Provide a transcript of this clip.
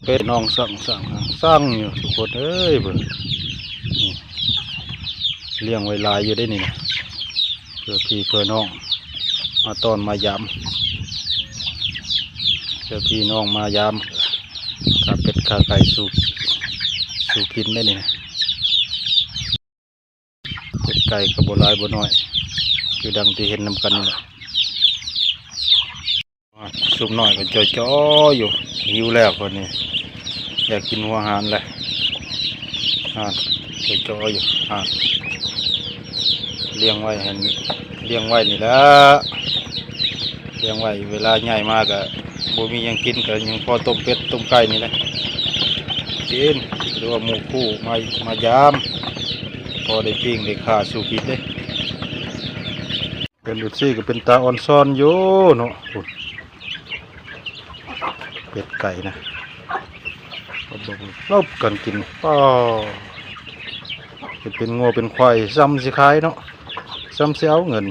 เป็ดน้องสั่งอยู่ทุกคนเอ้ยเบิ่งนี่เลี้ยงไว้ลายอยู่ได้นี่นะเพื่อพี่เพื่อน้องมาต้อนมายามเพื่อพี่น้องมายามขาเป็ดขาไก่สู่กินได้นี่นะเป็ดไก่กระโบลายบ่น้อยคือดังที่เห็นนำกันนี่แหละสุกหน่อยก็จ่อๆอยู่หิวแล้วคนนี้อยากกินหัวอาหารเลยจ่อๆอยู่เลี้ยงไว้เห็นเลี้ยงไว้นี่แหละเลี้ยงไว้เวลาใหญ่มากอะบ่มียังกินกันยังพอต้มเป็ดต้มไก่นี่แหละกินหรือว่าหมูคู่มายามพอได้ปิ้งได้ข่าสู่กินได้เป็นลูกซี่ก็เป็นตาอ่อนซ้อนอยู่เนาะเป็ดไก่นะรบกันกินป้าเป็นงัวเป็นควายซ้ำสิขายเนาะซ้ำสิเอาเงิน